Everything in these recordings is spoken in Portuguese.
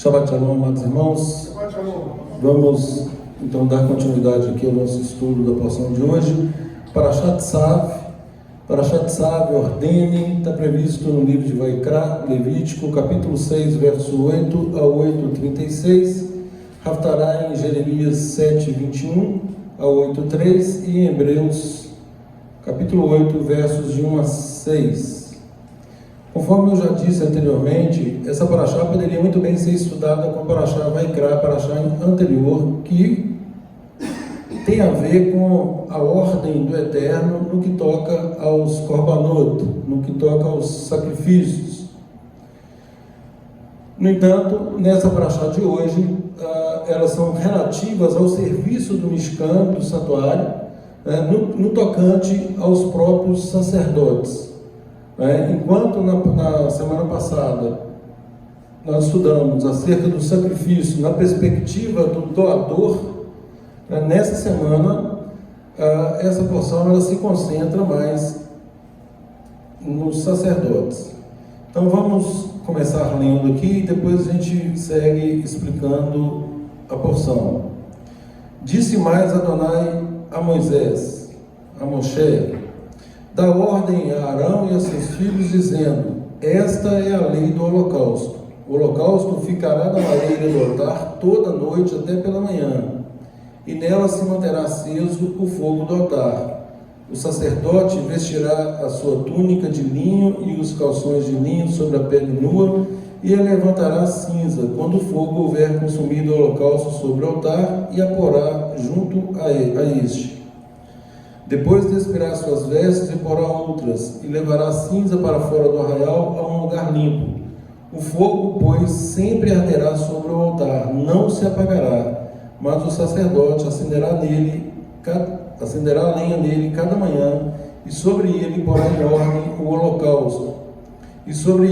Shabbat Shalom, amados irmãos. Shabbat Shalom. Vamos então dar continuidade aqui ao nosso estudo da porção de hoje. Parashat Tzav, ordene, está previsto no livro de Vaikra, Levítico, capítulo 6, verso 8 a 8:36, Haftarah em Jeremias 7, 21 a 8:3 e em Hebreus, capítulo 8, versos de 1 a 6. Conforme eu já disse anteriormente, essa paraxá poderia muito bem ser estudada com a paraxá Vaikra, a paraxá anterior, que tem a ver com a ordem do Eterno no que toca aos korbanot, no que toca aos sacrifícios. No entanto, nessa paraxá de hoje, elas são relativas ao serviço do Mishkan, do santuário, no tocante aos próprios sacerdotes. Enquanto na semana passada nós estudamos acerca do sacrifício na perspectiva do doador, nessa semana essa porção ela se concentra mais nos sacerdotes. Então vamos começar lendo aqui e depois a gente segue explicando a porção. Disse mais Adonai a Moisés, a Moshe: dá ordem a Arão e a seus filhos, dizendo: esta é a lei do holocausto. O holocausto ficará na lareira do altar toda noite até pela manhã, e nela se manterá aceso o fogo do altar. O sacerdote vestirá a sua túnica de linho e os calções de linho sobre a pele nua, e ele levantará a cinza, quando o fogo houver consumido o holocausto sobre o altar, e a porá junto a este. Depois despirá suas vestes e porá outras, e levará a cinza para fora do arraial a um lugar limpo. O fogo, pois, sempre arderá sobre o altar, não se apagará, mas o sacerdote acenderá lenha nele cada manhã, e sobre ele porá em ordem o holocausto, e sobre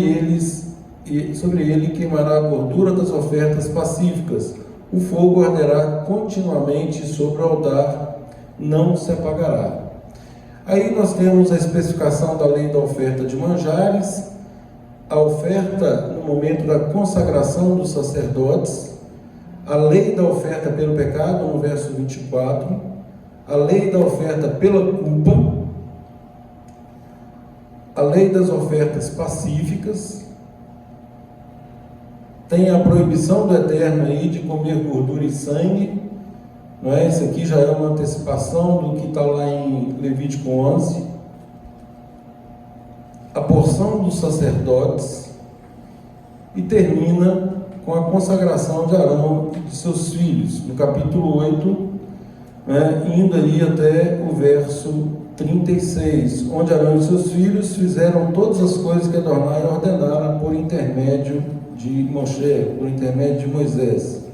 ele queimará a gordura das ofertas pacíficas. O fogo arderá continuamente sobre o altar, não se apagará. Aí nós temos a especificação da lei da oferta de manjares, a oferta no momento da consagração dos sacerdotes, a lei da oferta pelo pecado, no verso 24, a lei da oferta pela culpa, a lei das ofertas pacíficas, tem a proibição do Eterno aí de comer gordura e sangue. Não é? Isso aqui já é uma antecipação do que está lá em Levítico 11. A porção dos sacerdotes, e termina com a consagração de Arão e de seus filhos, no capítulo 8, indo ali até o verso 36, onde Arão e seus filhos fizeram todas as coisas que Adonai ordenara por intermédio de Moshe, por intermédio de Moisés.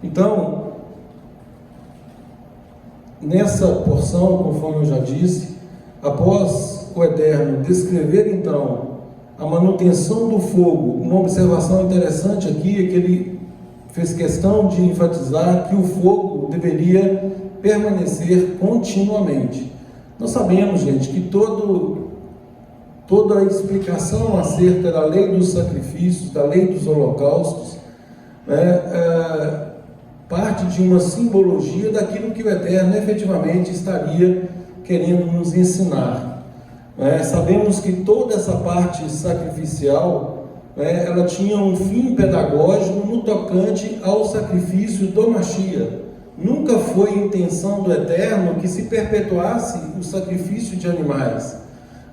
Então, nessa porção, conforme eu já disse, após o Eterno descrever então a manutenção do fogo, uma observação interessante aqui é que ele fez questão de enfatizar que o fogo deveria permanecer continuamente. Nós sabemos, gente, que toda a explicação acerca da lei dos sacrifícios, da lei dos holocaustos, parte de uma simbologia daquilo que o Eterno efetivamente estaria querendo nos ensinar. Sabemos que toda essa parte sacrificial, ela tinha um fim pedagógico no tocante ao sacrifício do Mashiach. Nunca foi intenção do Eterno que se perpetuasse o sacrifício de animais.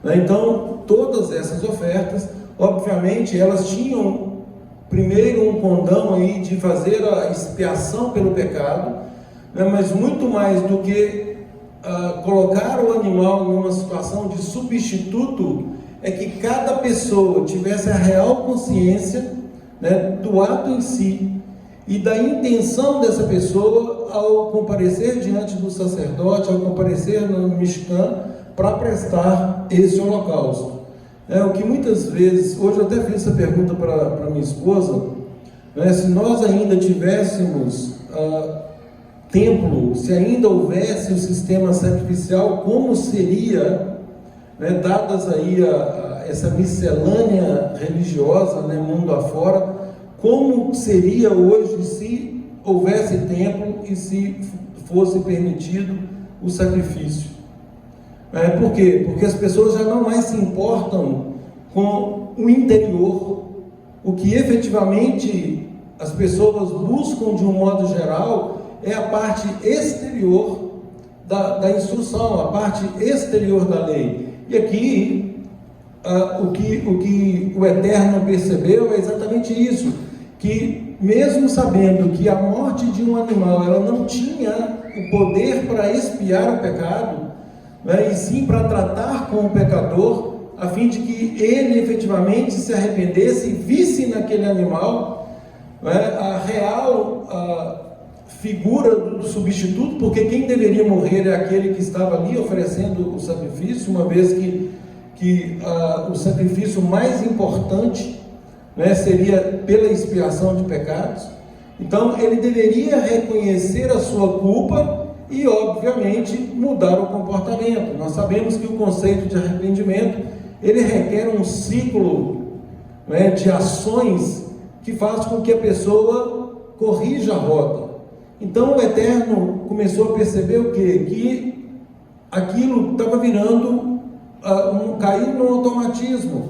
Então, todas essas ofertas, obviamente, elas tinham primeiro um condão aí de fazer a expiação pelo pecado, mas muito mais do que colocar o animal numa situação de substituto, é que cada pessoa tivesse a real consciência, do ato em si e da intenção dessa pessoa ao comparecer diante do sacerdote, ao comparecer no Mishkan para prestar esse holocausto. O que muitas vezes, hoje eu até fiz essa pergunta para minha esposa, se nós ainda tivéssemos templo, se ainda houvesse o sistema sacrificial, como seria, dadas aí essa miscelânea religiosa, né, mundo afora, como seria hoje se houvesse templo e se fosse permitido o sacrifício. Por quê? Porque as pessoas já não mais se importam com o interior. O que efetivamente as pessoas buscam de um modo geral é a parte exterior da instrução, a parte exterior da lei. E aqui, o que o Eterno percebeu é exatamente isso, que mesmo sabendo que a morte de um animal, ela não tinha o poder para expiar o pecado, né, e sim para tratar com o pecador, a fim de que ele efetivamente se arrependesse e visse naquele animal, né, a real figura do substituto, porque quem deveria morrer é aquele que estava ali oferecendo o sacrifício, uma vez que o sacrifício mais importante, né, seria pela expiação de pecados. Então ele deveria reconhecer a sua culpa e, obviamente, mudar o comportamento. Nós sabemos que o conceito de arrependimento, ele requer um ciclo, né, de ações que faz com que a pessoa corrija a rota. Então o Eterno começou a perceber o quê? Que aquilo estava virando, caiu no automatismo,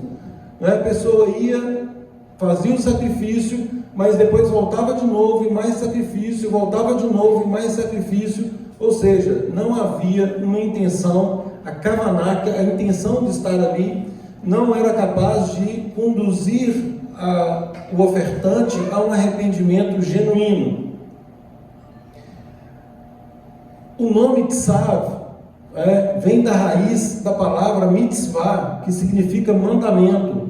né? A pessoa ia, fazia o sacrifício, mas depois voltava de novo e mais sacrifício, voltava de novo e mais sacrifício. Ou seja, não havia uma intenção, a kavaná, a intenção de estar ali, não era capaz de conduzir o ofertante a um arrependimento genuíno. O nome Tzav vem da raiz da palavra mitzvah, que significa mandamento.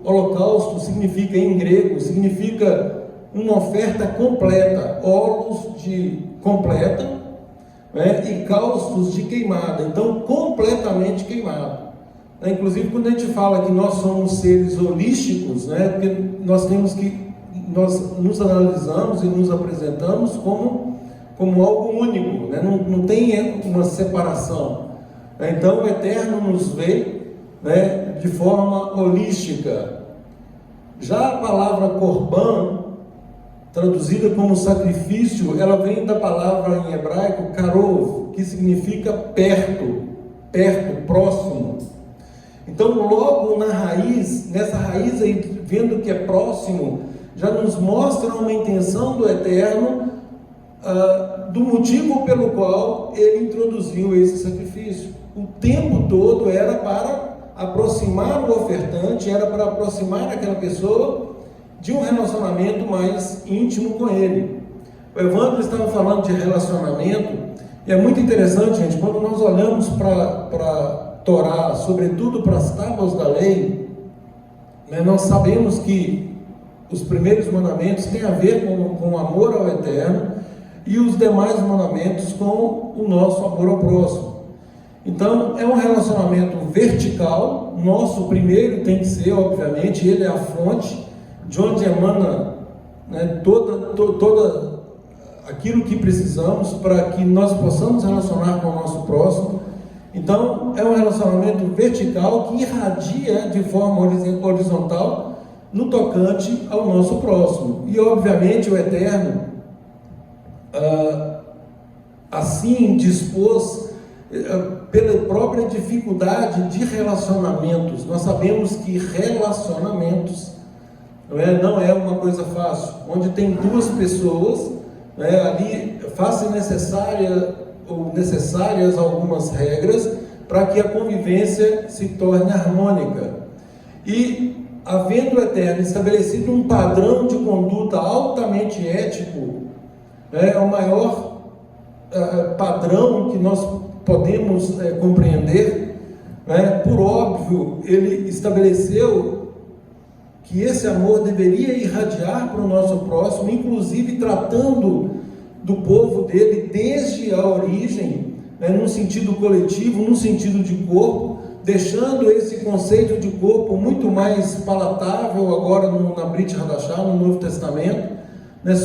Holocausto significa, em grego, significa uma oferta completa, holos de completa, né, e caustos de queimada, então completamente queimado. Inclusive, quando a gente fala que nós somos seres holísticos, né, porque nós nos analisamos e nos apresentamos como algo único, né, não tem uma separação. Então o Eterno nos vê, né, de forma holística. Já a palavra korban, traduzida como sacrifício, ela vem da palavra em hebraico karov, que significa perto, próximo. Então, logo na raiz, nessa raiz aí, vendo que é próximo, já nos mostra uma intenção do Eterno, do motivo pelo qual ele introduziu esse sacrifício. O tempo todo era para aproximar o ofertante, era para aproximar aquela pessoa de um relacionamento mais íntimo com ele. O Evandro estava falando de relacionamento, e é muito interessante, gente, quando nós olhamos para Torá, sobretudo para as tábuas da lei, né, nós sabemos que os primeiros mandamentos têm a ver com o amor ao Eterno, e os demais mandamentos com o nosso amor ao próximo. Então, é um relacionamento vertical. Nosso primeiro tem que ser, obviamente, ele é a fonte de onde emana, né, toda aquilo que precisamos para que nós possamos relacionar com o nosso próximo. Então, é um relacionamento vertical que irradia de forma horizontal no tocante ao nosso próximo. E, obviamente, o Eterno assim dispôs, pela própria dificuldade de relacionamentos. Nós sabemos que relacionamentos não é uma coisa fácil. Onde tem duas pessoas, ali faz-se necessárias algumas regras para que a convivência se torne harmônica. E, havendo o Eterno estabelecido um padrão de conduta altamente ético, é o maior padrão que nós podemos compreender, por óbvio, ele estabeleceu que esse amor deveria irradiar para o nosso próximo, inclusive tratando do povo dele desde a origem, num sentido coletivo, num sentido de corpo, deixando esse conceito de corpo muito mais palatável agora na Brit Hadashah, no Novo Testamento,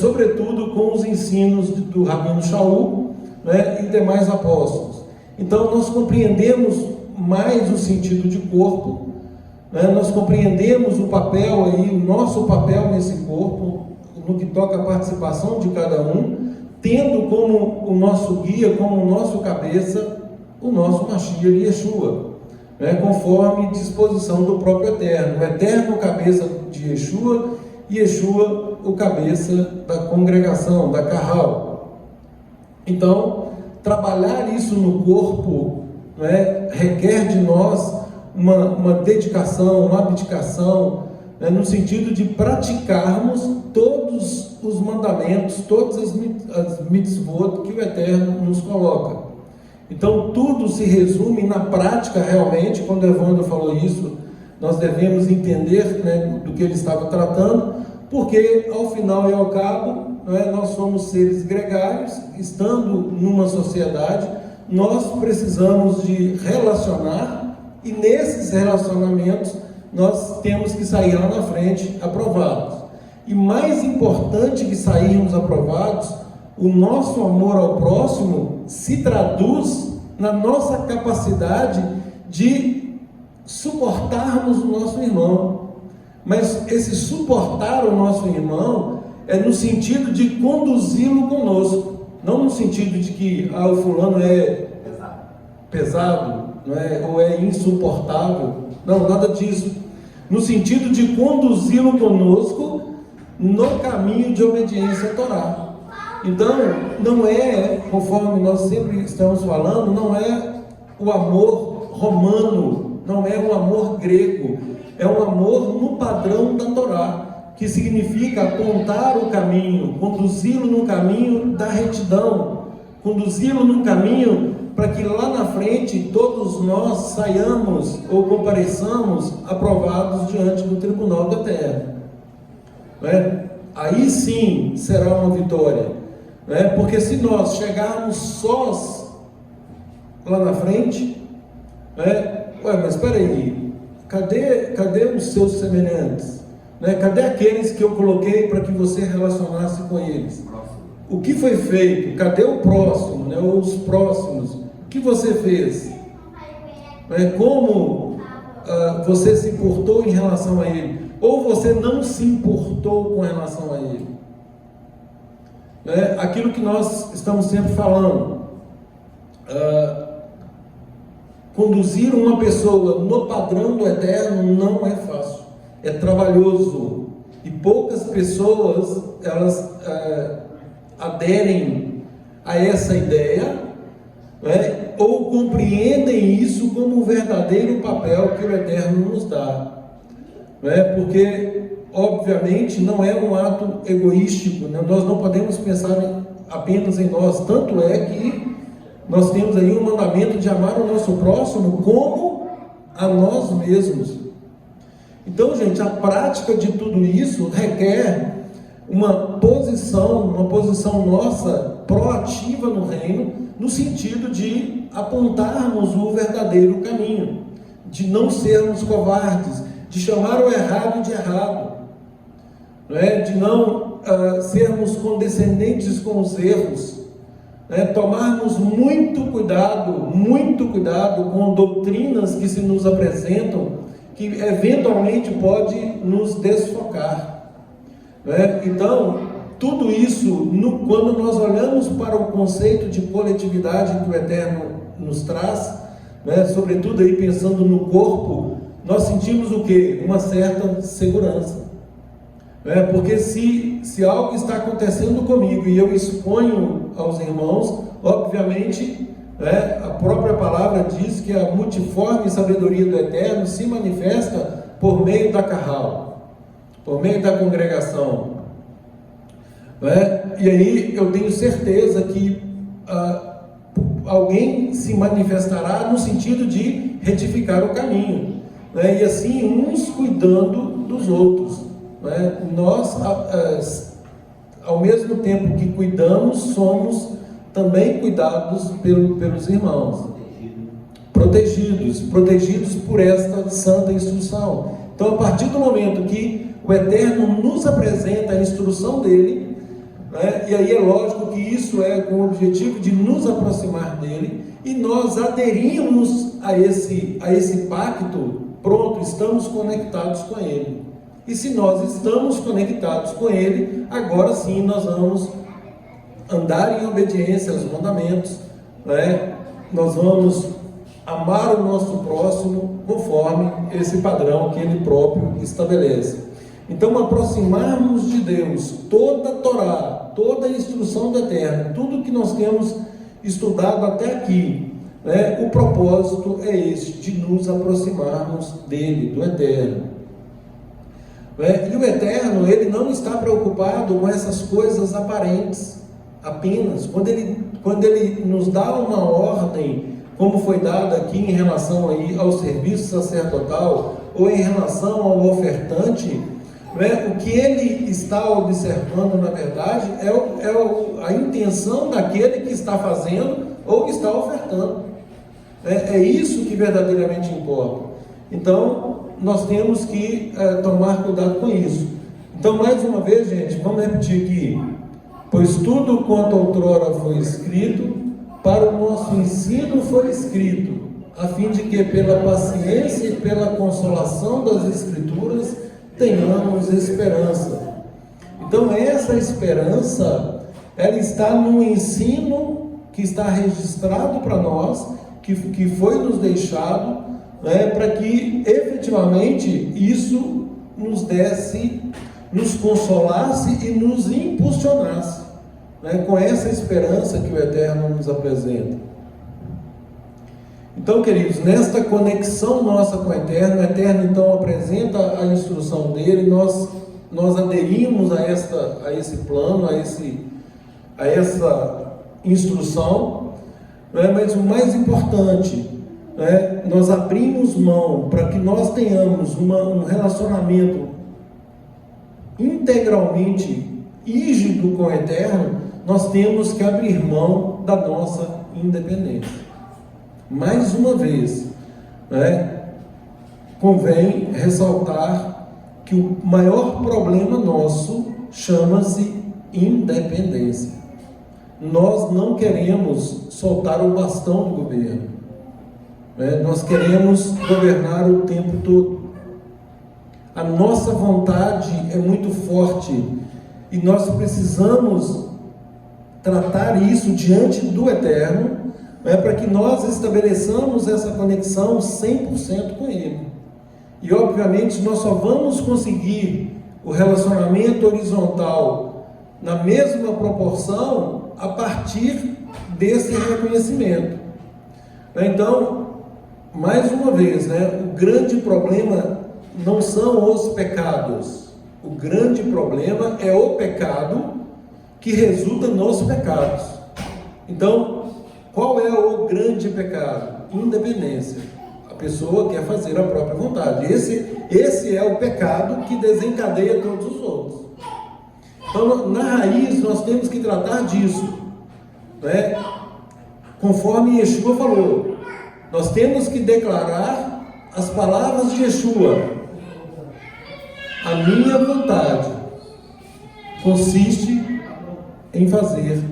sobretudo com os ensinos do Rabino Shaul, e demais apóstolos. Então nós compreendemos mais o sentido de corpo, né? Nós compreendemos o papel aí, o nosso papel nesse corpo, no que toca a participação de cada um, tendo como o nosso guia, como o nosso cabeça, o nosso Mashiach Yeshua, né? Conforme disposição do próprio Eterno. O Eterno, cabeça de Yeshua, e Yeshua, o cabeça da congregação, da Carral. Então, trabalhar isso no corpo, né, requer de nós uma dedicação, uma abdicação, né, no sentido de praticarmos todos os mandamentos, todas as mitzvot que o Eterno nos coloca. Então, tudo se resume na prática realmente. Quando o Evandro falou isso, nós devemos entender, né, do que ele estava tratando, porque ao final e ao cabo, né, nós somos seres gregários, estando numa sociedade, nós precisamos de relacionar, e nesses relacionamentos nós temos que sair lá na frente aprovados. E mais importante que sairmos aprovados, o nosso amor ao próximo se traduz na nossa capacidade de suportarmos o nosso irmão. Mas esse suportar o nosso irmão é no sentido de conduzi-lo conosco, não no sentido de que o fulano é pesado, não é? Ou é insuportável. Não, nada disso. No sentido de conduzi-lo conosco no caminho de obediência à Torá. Então, não é, conforme nós sempre estamos falando, não é o amor romano, não é o amor grego, é um amor no padrão da Torá, que significa apontar o caminho, conduzi-lo no caminho da retidão, conduzi-lo no caminho para que lá na frente todos nós saiamos ou compareçamos aprovados diante do tribunal da terra. Né? Aí sim será uma vitória, né? Porque se nós chegarmos sós lá na frente, né? Mas espera aí, cadê os seus semelhantes? Né? Cadê aqueles que eu coloquei para que você relacionasse com eles? O que foi feito? Cadê o próximo, né? Ou os próximos? O que você fez? Né? Como você se importou em relação a ele? Ou você não se importou com relação a ele? Né? Aquilo que nós estamos sempre falando, conduzir uma pessoa no padrão do Eterno não é fácil, é trabalhoso, e poucas pessoas elas aderem a essa ideia, né? Ou compreendem isso como o verdadeiro papel que o Eterno nos dá, né? Porque obviamente não é um ato egoístico, né? Nós não podemos pensar apenas em nós, tanto é que nós temos aí o mandamento de amar o nosso próximo como a nós mesmos. Então, gente, a prática de tudo isso requer uma posição nossa proativa no reino, no sentido de apontarmos o verdadeiro caminho, de não sermos covardes, de chamar o errado de errado, né? De não sermos condescendentes com os erros, né? Tomarmos muito cuidado com doutrinas que se nos apresentam, que eventualmente pode nos desfocar, né? Então, tudo isso, quando nós olhamos para o conceito de coletividade que o Eterno nos traz, né? Sobretudo aí pensando no corpo, nós sentimos o quê? Uma certa segurança, né? Porque se algo está acontecendo comigo e eu exponho aos irmãos, obviamente, né, a própria palavra diz que a multiforme sabedoria do Eterno se manifesta por meio da carral, por meio da congregação, né? E aí eu tenho certeza que alguém se manifestará no sentido de retificar o caminho, né? E assim uns cuidando dos outros, né? Nós, ao mesmo tempo que cuidamos, somos também cuidados pelos irmãos, protegidos por esta santa instrução. Então, a partir do momento que o Eterno nos apresenta a instrução dele, né, e aí é lógico que isso é com o objetivo de nos aproximar dele, e nós aderimos a esse pacto, pronto, estamos conectados com Ele. E se nós estamos conectados com Ele, agora sim nós vamos andar em obediência aos mandamentos, né? Nós vamos amar o nosso próximo conforme esse padrão que Ele próprio estabelece. Então, aproximarmos de Deus, toda a Torá, toda a instrução do Eterno, tudo que nós temos estudado até aqui, né? O propósito é esse, de nos aproximarmos dele, do Eterno. E o Eterno, Ele não está preocupado com essas coisas aparentes, apenas. Quando ele nos dá uma ordem, como foi dada aqui em relação aí ao serviço sacerdotal, ou em relação ao ofertante, o que Ele está observando, na verdade, é a intenção daquele que está fazendo ou que está ofertando. É isso que verdadeiramente importa. Então, nós temos que tomar cuidado com isso. Então, mais uma vez, gente, vamos repetir aqui. Pois tudo quanto outrora foi escrito, para o nosso ensino foi escrito, a fim de que pela paciência e pela consolação das Escrituras tenhamos esperança. Então, essa esperança, ela está no ensino que está registrado para nós, que foi nos deixado, para que efetivamente isso nos desse, nos consolasse e nos impulsionasse, com essa esperança que o Eterno nos apresenta. Então, queridos, nesta conexão nossa com o Eterno então apresenta a instrução dele, nós aderimos a esse plano, a essa instrução, mas o mais importante, nós abrimos mão para que nós tenhamos um relacionamento integralmente rígido com o Eterno. Nós temos que abrir mão da nossa independência. Mais uma vez, convém ressaltar que o maior problema nosso chama-se independência. Nós não queremos soltar o bastão do governo, nós queremos governar o tempo todo. A nossa vontade é muito forte e nós precisamos tratar isso diante do Eterno, para que nós estabeleçamos essa conexão 100% com Ele. E obviamente nós só vamos conseguir o relacionamento horizontal na mesma proporção a partir desse reconhecimento. Então, mais uma vez, o grande problema não são os pecados. O grande problema é o pecado que resulta nos pecados. Então, qual é o grande pecado? Independência. A pessoa quer fazer a própria vontade. Esse é o pecado que desencadeia todos os outros. Então, na raiz, nós temos que tratar disso, conforme Yeshua falou. Nós temos que declarar as palavras de Yeshua. A minha vontade consiste em fazer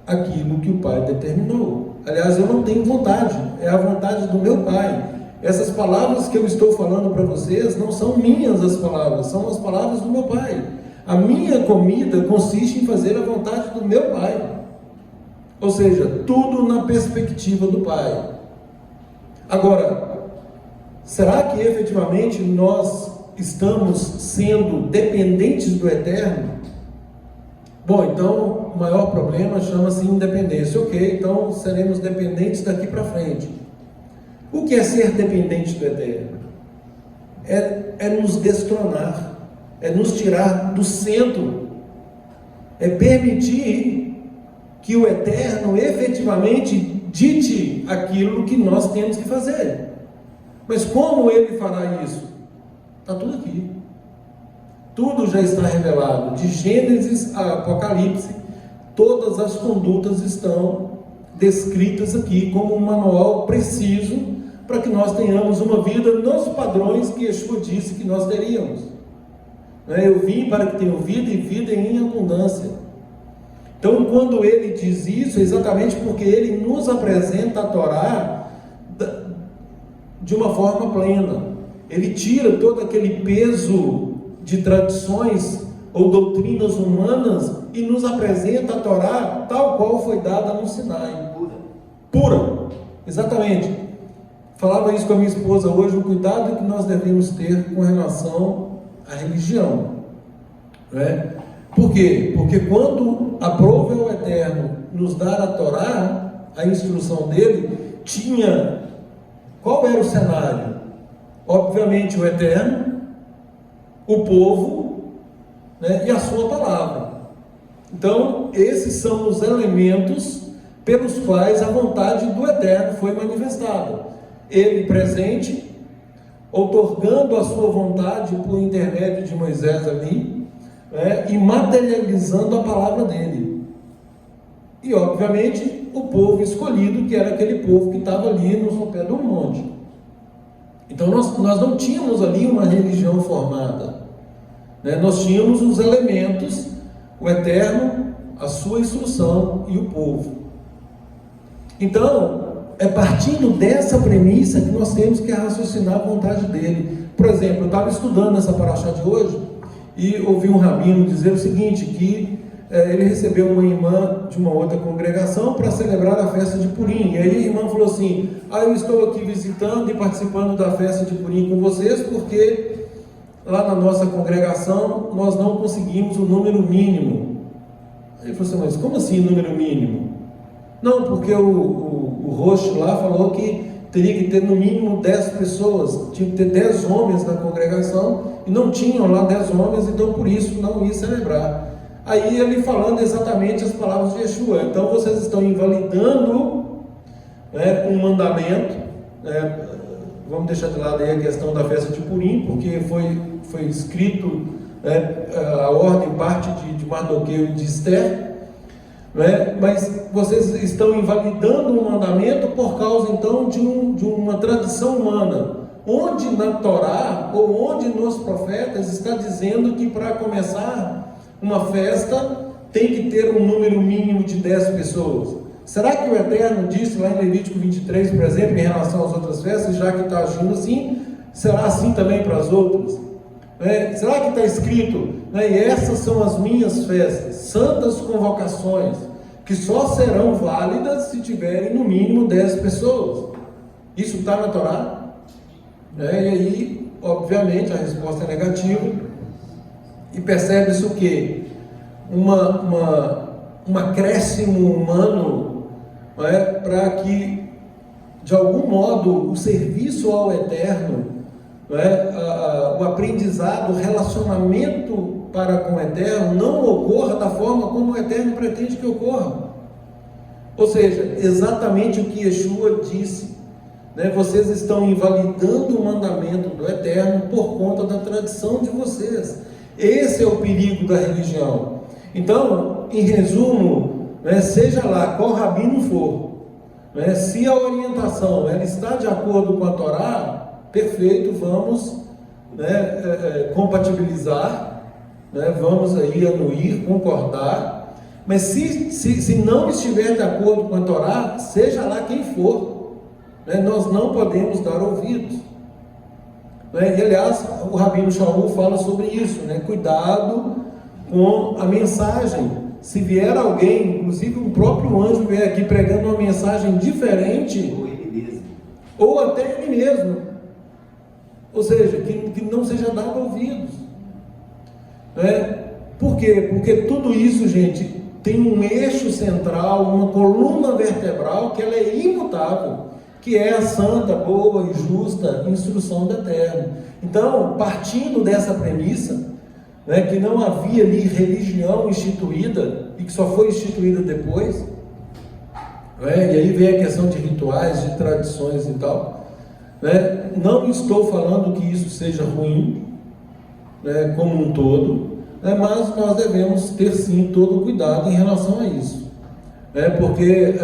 aquilo que o Pai determinou. Aliás, eu não tenho vontade, é a vontade do meu Pai. Essas palavras que eu estou falando para vocês não são minhas as palavras, são as palavras do meu Pai. A minha comida consiste em fazer a vontade do meu Pai. Ou seja, tudo na perspectiva do Pai. Agora, será que efetivamente nós estamos sendo dependentes do Eterno? Bom, então o maior problema chama-se independência. Ok, então seremos dependentes daqui para frente. O que é ser dependente do Eterno? É nos destronar, é nos tirar do centro, é permitir que o Eterno efetivamente dite aquilo que nós temos que fazer. Mas como Ele fará isso? Está tudo aqui. Tudo já está revelado, de Gênesis a Apocalipse, todas as condutas estão descritas aqui como um manual preciso para que nós tenhamos uma vida nos padrões que Yeshua disse que nós teríamos. Eu vim para que tenham vida e vida em abundância. Então, quando ele diz isso, é exatamente porque ele nos apresenta a Torá de uma forma plena. Ele tira todo aquele peso de tradições ou doutrinas humanas e nos apresenta a Torá tal qual foi dada no Sinai. Pura. Exatamente. Falava isso com a minha esposa hoje, o cuidado que nós devemos ter com relação à religião. Não é? Por quê? Porque quando aprove ao Eterno nos dar a Torá, a instrução dele, tinha... Qual era o cenário? Obviamente o Eterno, o povo, né, e a sua palavra. Então, esses são os elementos pelos quais a vontade do Eterno foi manifestada. Ele presente, outorgando a sua vontade por intermédio de Moisés ali, e materializando a palavra dele. E, obviamente, o povo escolhido, que era aquele povo que estava ali no sopé do monte. Então, nós não tínhamos ali uma religião formada. Nós tínhamos os elementos, o Eterno, a sua instrução e o povo. Então, é partindo dessa premissa que nós temos que raciocinar a vontade dele. Por exemplo, eu estava estudando essa paraxá de hoje e ouvi um rabino dizer o seguinte, que ele recebeu uma irmã de uma outra congregação para celebrar a festa de Purim. E aí a irmã falou assim: eu estou aqui visitando e participando da festa de Purim com vocês porque lá na nossa congregação nós não conseguimos o número mínimo. Aí ele falou assim: mas como assim número mínimo? Não, porque o Roxo lá falou que teria que ter no mínimo 10 pessoas, tinha que ter 10 homens na congregação, e não tinham lá 10 homens, então por isso não ia celebrar. Aí ele falando exatamente as palavras de Yeshua: então vocês estão invalidando um mandamento, vamos deixar de lado aí a questão da festa de Purim, porque foi escrito, a ordem parte de Mardoqueu e de Esther, mas vocês estão invalidando um mandamento por causa então de uma tradição humana, onde na Torá ou onde nos profetas está dizendo que para começar uma festa tem que ter um número mínimo de 10 pessoas. Será que o Eterno disse lá em Levítico 23, por exemplo, em relação às outras festas, já que está agindo assim, será assim também para as outras? Será que está escrito, e essas são as minhas festas, santas convocações, que só serão válidas se tiverem no mínimo 10 pessoas? Isso está na Torá? E aí, obviamente, a resposta é negativa. E percebe-se o quê? Um acréscimo humano, para que, de algum modo, o serviço ao Eterno, o aprendizado, o relacionamento para com o Eterno não ocorra da forma como o Eterno pretende que ocorra. Ou seja, exatamente o que Yeshua disse, vocês estão invalidando o mandamento do Eterno por conta da tradição de vocês. Esse é o perigo da religião. Então, em resumo, seja lá qual rabino for, se a orientação ela está de acordo com a Torá, perfeito, vamos compatibilizar, vamos aí anuir, concordar. Mas se não estiver de acordo com a Torá, seja lá quem for, nós não podemos dar ouvidos. E, aliás, o Rabino Shaul fala sobre isso, cuidado com a mensagem. Se vier alguém, inclusive um próprio anjo vier aqui pregando uma mensagem diferente, ou ele mesmo, ou até ele mesmo, ou seja, que não seja dado ouvidos. Por quê? Porque tudo isso, gente, tem um eixo central, uma coluna vertebral que ela é imutável, que é a santa, boa e justa instrução do Eterno. Então, partindo dessa premissa, que não havia ali religião instituída, e que só foi instituída depois, e aí vem a questão de rituais, de tradições e tal, não estou falando que isso seja ruim, como um todo, mas nós devemos ter sim todo o cuidado em relação a isso, porque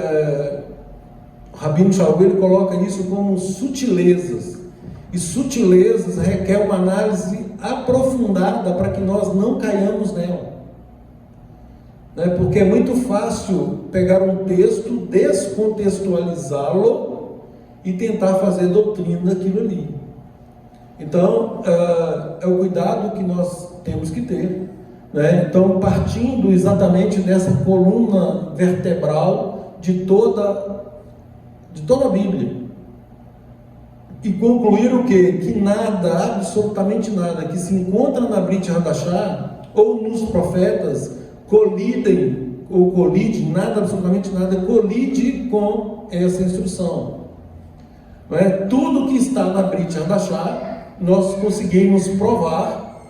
o Rabino Shaul ele coloca isso como sutilezas, e sutilezas requer uma análise aprofundada para que nós não caiamos nela, porque é muito fácil pegar um texto, descontextualizá-lo e tentar fazer doutrina daquilo ali. Então, é o cuidado que nós temos que ter, né? Então, partindo exatamente dessa coluna vertebral de toda a Bíblia, e concluir o quê? Que nada, absolutamente nada, que se encontra na Brit Hadashah ou nos profetas colide, nada, absolutamente nada, colide com essa instrução. Não é? Tudo que está na Brit Hadashah, nós conseguimos provar,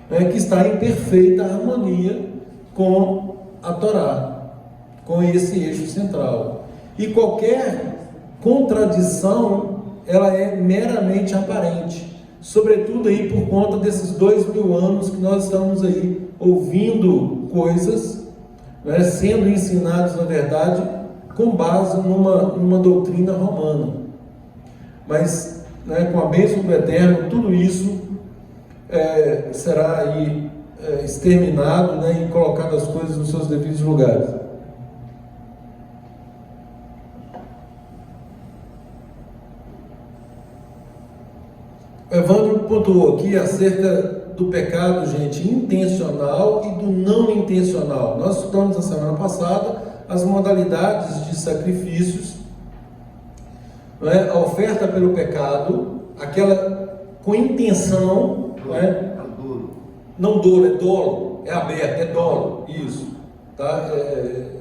né, que está em perfeita harmonia com a Torá, com esse eixo central. E qualquer contradição, ela é meramente aparente, sobretudo aí por conta desses 2000 anos que nós estamos aí ouvindo coisas, né, sendo ensinados, na verdade, com base numa doutrina romana. Mas, né, com a bênção do Eterno, tudo isso será aí exterminado, né, e colocado as coisas nos seus devidos lugares. O Evandro pontuou aqui acerca do pecado, gente, intencional e do não intencional. Nós estudamos na semana passada as modalidades de sacrifícios, não é? A oferta pelo pecado, aquela com intenção, não é? Não dolo, é dolo, é aberto, é dolo, isso, tá?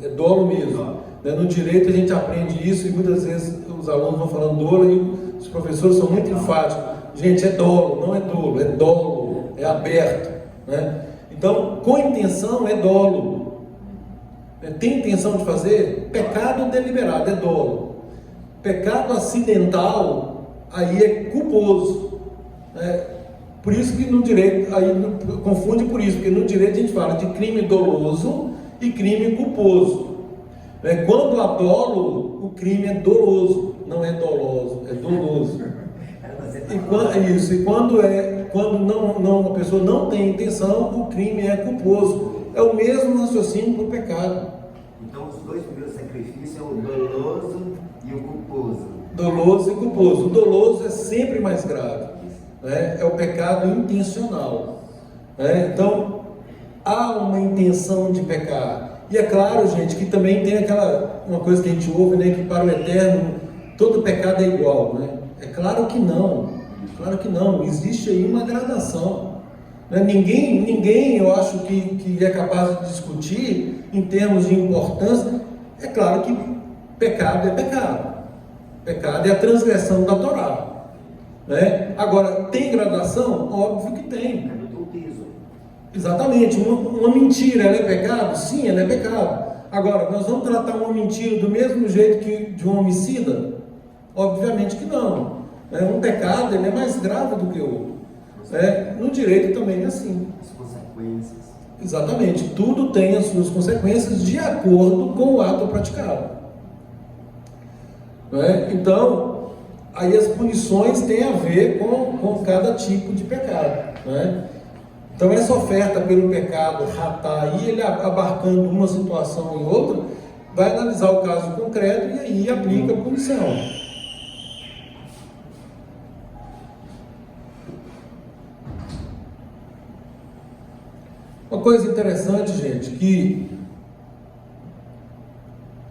É dolo mesmo. Né? No direito a gente aprende isso e muitas vezes os alunos vão falando dolo e os professores são muito enfáticos. Gente, é dolo, não é dolo, é dolo, é aberto, né? Então, com intenção é dolo. Tem intenção de fazer? Pecado deliberado, é dolo. Pecado acidental, aí é culposo. Por isso que no direito, aí confunde por isso, porque no direito a gente fala de crime doloso e crime culposo. Quando há dolo, o crime é doloso, não é doloso, é doloso. E quando não, a pessoa não tem intenção, o crime é culposo. É o mesmo raciocínio para o pecado. Então os dois primeiros sacrifícios é o doloso e o culposo. Doloso e culposo. O doloso é sempre mais grave, né? É o pecado intencional, né? Então há uma intenção de pecar. E é claro, gente, que também tem uma coisa que a gente ouve, né, que para o Eterno todo pecado é igual, né? É claro que não. Claro que não, existe aí uma gradação, né? Ninguém, eu acho que é capaz de discutir em termos de importância. É claro que pecado é pecado, pecado é a transgressão da Torá, né? Agora, tem gradação? Óbvio que tem. Exatamente, uma mentira, ela é pecado? Sim, ela é pecado. Agora, nós vamos tratar uma mentira do mesmo jeito que de um homicida? Obviamente que não. Um pecado, ele é mais grave do que o outro. No direito também é assim. As consequências. Exatamente, tudo tem as suas consequências de acordo com o ato praticado. Então, aí as punições têm a ver com cada tipo de pecado, né? Então, essa oferta pelo pecado, ratá, aí ele abarcando uma situação em outra, vai analisar o caso concreto e aí aplica a punição. Uma coisa interessante, gente, que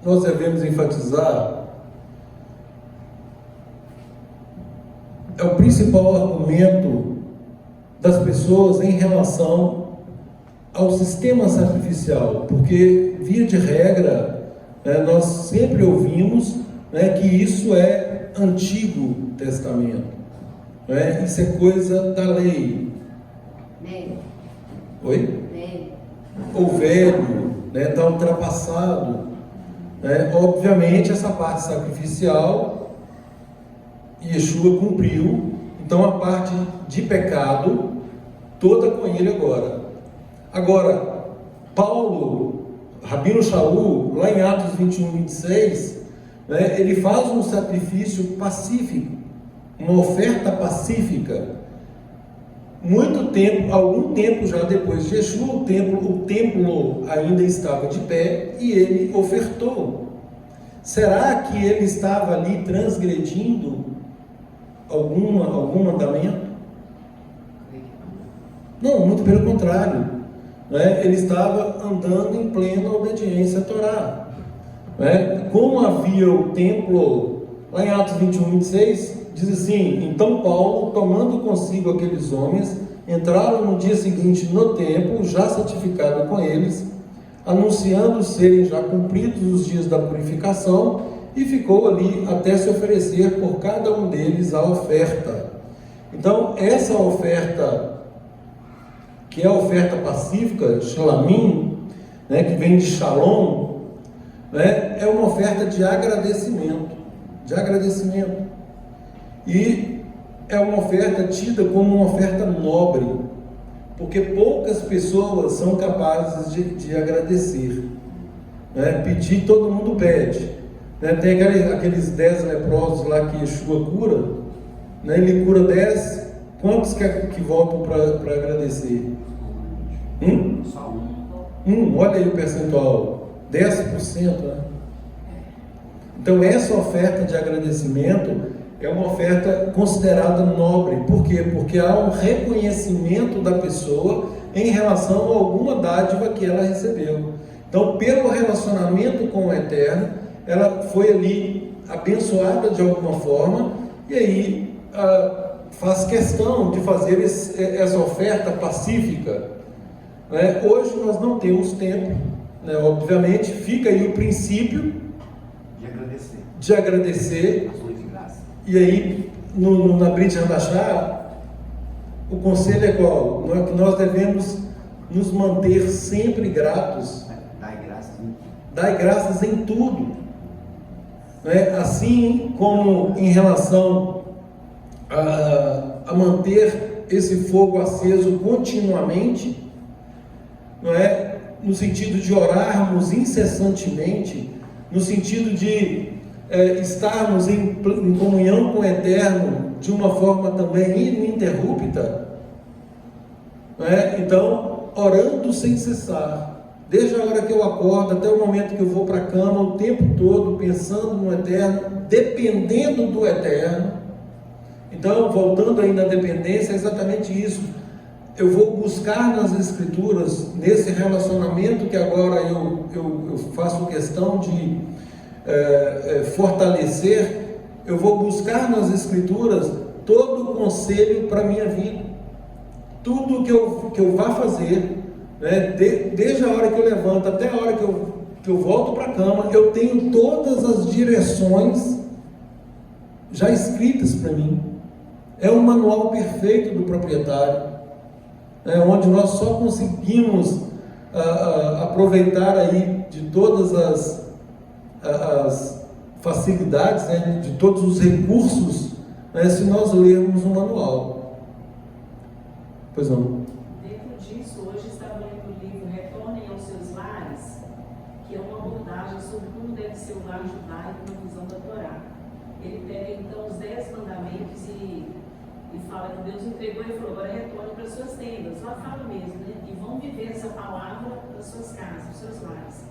nós devemos enfatizar é o principal argumento das pessoas em relação ao sistema sacrificial, porque, via de regra, nós sempre ouvimos, que isso é Antigo Testamento, isso é coisa da lei. Oi? Ou velho, está ultrapassado. Obviamente, essa parte sacrificial, Yeshua cumpriu. Então, a parte de pecado, toda com ele agora. Agora, Paulo, Rabino Shaul, lá em Atos 21, 26, ele faz um sacrifício pacífico, uma oferta pacífica. Algum tempo já depois de Yeshua, o templo ainda estava de pé e ele ofertou. Será que ele estava ali transgredindo algum mandamento? Não, muito pelo contrário, né? Ele estava andando em plena obediência à Torá, né? Como havia o templo, lá em Atos 21, 26, diz assim: então Paulo, tomando consigo aqueles homens, entraram no dia seguinte no templo, já santificado com eles, anunciando serem já cumpridos os dias da purificação, e ficou ali até se oferecer por cada um deles a oferta. Então, essa oferta, que é a oferta pacífica, Shlamim, né, que vem de Shalom, né, é uma oferta de agradecimento, e é uma oferta tida como uma oferta nobre, porque poucas pessoas são capazes de agradecer, né? Pedir, todo mundo pede, né? Tem aqueles 10 leprosos lá que Yeshua cura, né? Ele cura 10, quantos que voltam para agradecer? Só um. Olha aí o percentual, 10%, né? Então essa oferta de agradecimento é uma oferta considerada nobre. Por quê? Porque há um reconhecimento da pessoa em relação a alguma dádiva que ela recebeu. Então, pelo relacionamento com o Eterno, ela foi ali abençoada de alguma forma, e aí faz questão de fazer essa oferta pacífica, né? Hoje nós não temos tempo, né? Obviamente, fica aí o princípio de agradecer. E aí, na Brit Hadashah, o conselho é qual? Que nós devemos nos manter sempre gratos. Dai graças em tudo. Né? Assim como em relação a manter esse fogo aceso continuamente, não é? No sentido de orarmos incessantemente, no sentido de estarmos em comunhão com o Eterno de uma forma também ininterrupta, né? Então, orando sem cessar, desde a hora que eu acordo até o momento que eu vou para a cama, o tempo todo pensando no Eterno, dependendo do Eterno. Então, voltando aí na dependência, é exatamente isso. Eu vou buscar nas Escrituras, nesse relacionamento que agora eu faço questão de fortalecer, eu vou buscar nas Escrituras todo o conselho para a minha vida, tudo que eu vá fazer, né, desde a hora que eu levanto até a hora que eu volto para a cama, eu tenho todas as direções já escritas para mim. É um manual perfeito do proprietário, onde nós só conseguimos aproveitar aí de todas as facilidades, né, de todos os recursos, né, se nós lermos o manual. Pois não. Dentro disso, hoje estava lendo o livro Retornem aos Seus Lares, que é uma abordagem sobre como deve ser o lar judaico na visão da Torá. Ele pega então os 10 mandamentos e fala que Deus entregou e falou: agora retornem para as suas tendas. Lá fala mesmo, né? E vão viver essa palavra nas suas casas, nos seus lares.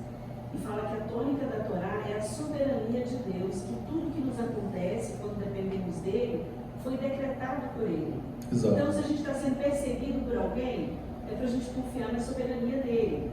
E fala que a tônica da Torá é a soberania de Deus, que tudo que nos acontece quando dependemos dele foi decretado por ele. Exato. Então, se a gente está sendo perseguido por alguém, é para a gente confiar na soberania dele.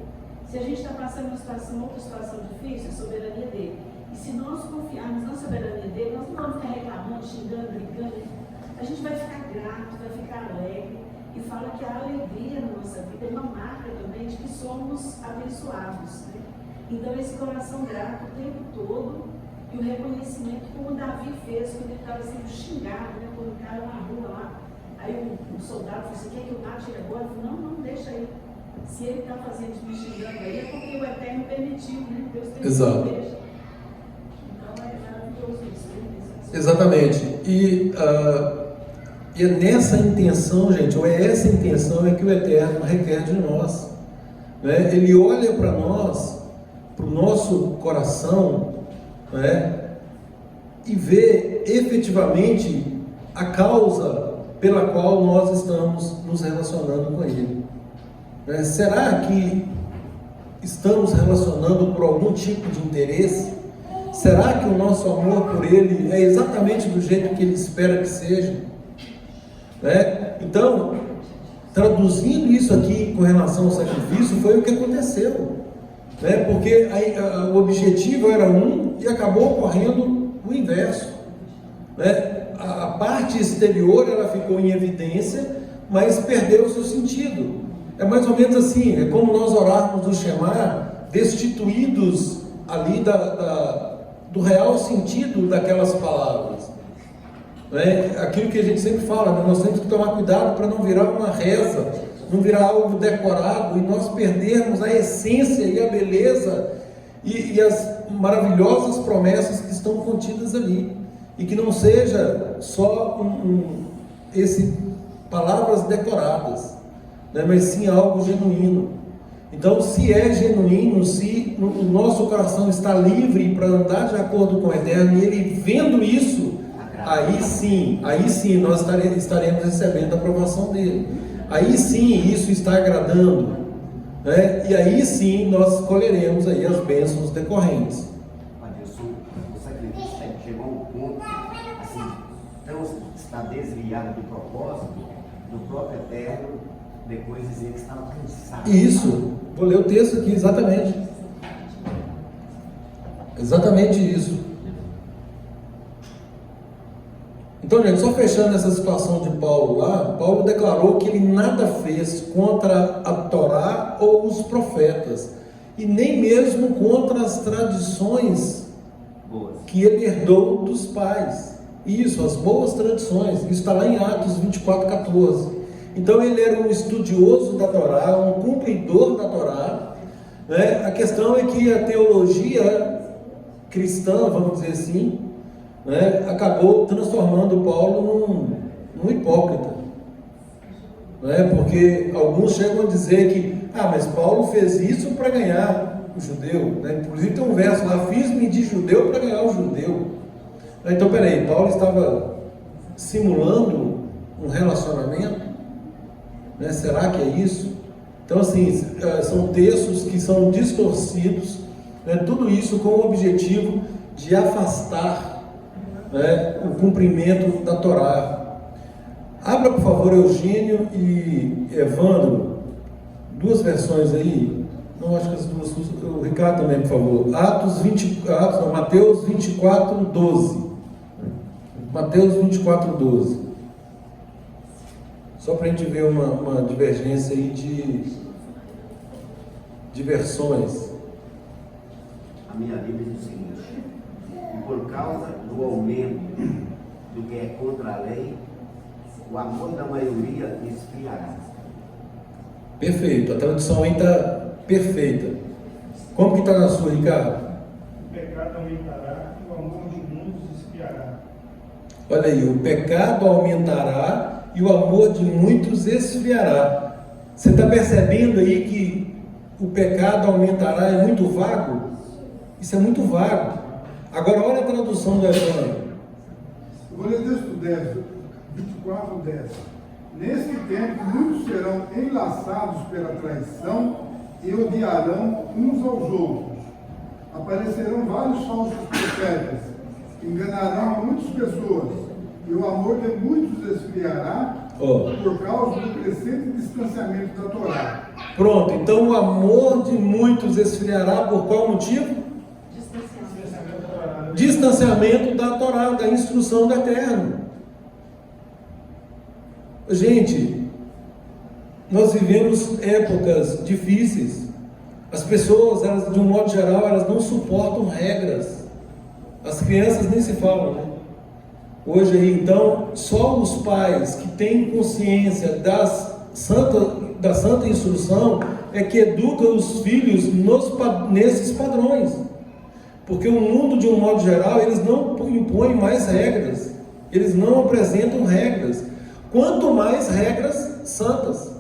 Se a gente está passando outra situação difícil, é a soberania dele. E se nós confiarmos na soberania dele, nós não vamos ficar reclamando, xingando, brigando. A gente vai ficar grato, vai ficar alegre. E fala que a alegria na nossa vida é uma marca também de que somos abençoados, né? Então, esse coração grato o tempo todo, e o reconhecimento, como Davi fez quando ele estava sendo xingado, né? Quando o cara na rua lá, aí o soldado falou assim: quer que eu mate ele agora? Eu falei: não, deixa aí. Se ele está fazendo isso, me xingando aí, é porque o Eterno permitiu, né? Deus permitiu. Exato. Então, é maravilhoso isso, né? Exatamente. E é nessa intenção, gente, ou é essa intenção que o Eterno requer de nós, né? Ele olha para nós, para o nosso coração, né, e vê efetivamente a causa pela qual nós estamos nos relacionando com Ele. Né? Será que estamos relacionando por algum tipo de interesse? Será que o nosso amor por Ele é exatamente do jeito que Ele espera que seja? Né? Então, traduzindo isso aqui com relação ao sacrifício, foi o que aconteceu. Né? Porque o objetivo era um e acabou ocorrendo o inverso. Né? A parte exterior ela ficou em evidência, mas perdeu o seu sentido. É mais ou menos assim, é como nós orarmos do Shema, destituídos ali do real sentido daquelas palavras. Né? Aquilo que a gente sempre fala, né? Nós temos que tomar cuidado para não virar uma reza, não virar algo decorado e nós perdermos a essência e a beleza e as maravilhosas promessas que estão contidas ali. E que não seja só palavras decoradas, né? Mas sim algo genuíno. Então, se é genuíno, se o nosso coração está livre para andar de acordo com o Eterno, e Ele vendo isso, aí sim nós estaremos recebendo a aprovação dele. Aí sim isso está agradando, né? E aí sim nós colheremos aí as bênçãos decorrentes. O sacrifício chegou a um ponto assim, tão está desviado do propósito do próprio Eterno, depois dizer que estava cansado. Isso, vou ler o texto aqui, exatamente isso. Então, gente, só fechando essa situação de Paulo lá, Paulo declarou que ele nada fez contra a Torá ou os profetas, e nem mesmo contra as tradições que ele herdou dos pais. Isso, as boas tradições, isso está lá em Atos 24:14. Então ele era um estudioso da Torá, um cumpridor da Torá, né? A questão é que a teologia cristã, vamos dizer assim, né, acabou transformando Paulo num hipócrita, né? Porque alguns chegam a dizer que mas Paulo fez isso para ganhar o judeu, né? Inclusive tem um verso lá, fiz-me de judeu para ganhar o judeu. Então peraí, Paulo estava simulando um relacionamento, né? Será que é isso? Então assim, são textos que são distorcidos, né? Tudo isso com o objetivo de afastar, né, o cumprimento da Torá. Abra por favor Eugênio e Evandro, duas versões aí, não acho que as duas, o Ricardo também por favor, Mateus 24:12, Mateus 24:12, só para a gente ver uma divergência aí de versões. A minha Bíblia diz o seguinte: e por causa do aumento do que é contra a lei, o amor da maioria esfriará. Perfeito, a tradução aí está perfeita. Como que está na sua, Ricardo? O pecado aumentará e o amor de muitos esfriará. Olha aí, o pecado aumentará e o amor de muitos esfriará. Você está percebendo aí que o pecado aumentará é muito vago? Isso é muito vago. Agora olha a tradução do Evandro. Eu vou ler texto 10, 24:10. Neste tempo, muitos serão enlaçados pela traição e odiarão uns aos outros. Aparecerão vários falsos profetas, enganarão muitas pessoas, e o amor de muitos esfriará por causa do crescente distanciamento da Torá. Pronto, então o amor de muitos esfriará por qual motivo? Distanciamento da Torá, da instrução do Eterno. Gente, nós vivemos épocas difíceis. As pessoas, elas, de um modo geral, elas não suportam regras. As crianças nem se falam, né? Hoje aí, então, só os pais que têm consciência da santa instrução é que educam os filhos nesses padrões. Porque o mundo, de um modo geral, eles não impõem mais regras, eles não apresentam regras, quanto mais regras santas.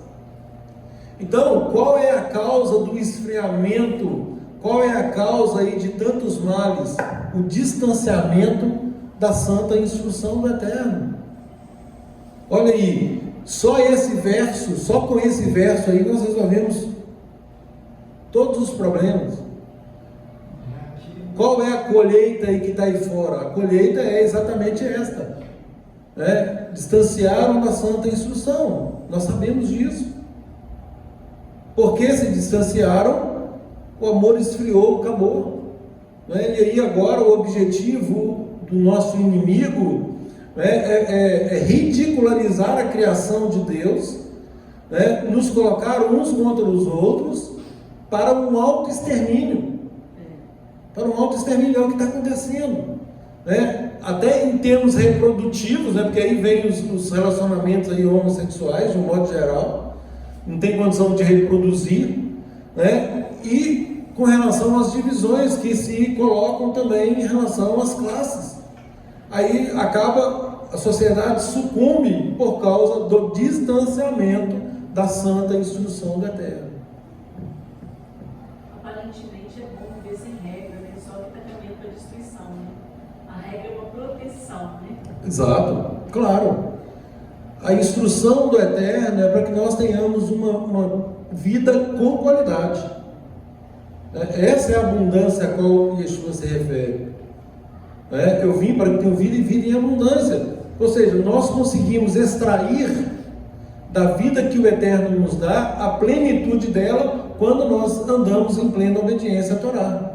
Então, qual é a causa do esfriamento? Qual é a causa aí de tantos males? O distanciamento da santa instrução do Eterno. Olha aí, só com esse verso aí nós resolvemos todos os problemas. qual é a colheita aí que está aí fora? A colheita é exatamente esta, né? Distanciaram da santa instrução, nós sabemos disso. Porque se distanciaram, o amor esfriou, acabou, né? E aí agora o objetivo do nosso inimigo, né, é ridicularizar a criação de Deus, né? Nos colocar uns contra os outros para um autoextermínio. Para um autoextermínio, é o que está acontecendo, né? Até em termos reprodutivos, né? Porque aí vem os relacionamentos aí homossexuais, de um modo geral, não tem condição de reproduzir, né? E com relação às divisões que se colocam também em relação às classes. Aí acaba, a sociedade sucumbe por causa do distanciamento da santa instrução do Eterno. Aparentemente é bom viver sem regra, né? Só que está caminhando para a destruição, né? A regra é uma proteção, né? Exato, claro. A instrução do Eterno é para que nós tenhamos uma vida com qualidade. Essa é a abundância a qual Yeshua se refere. Eu vim para que tenham vida e vida em abundância. Ou seja, nós conseguimos extrair da vida que o Eterno nos dá a plenitude dela quando nós andamos em plena obediência à Torá.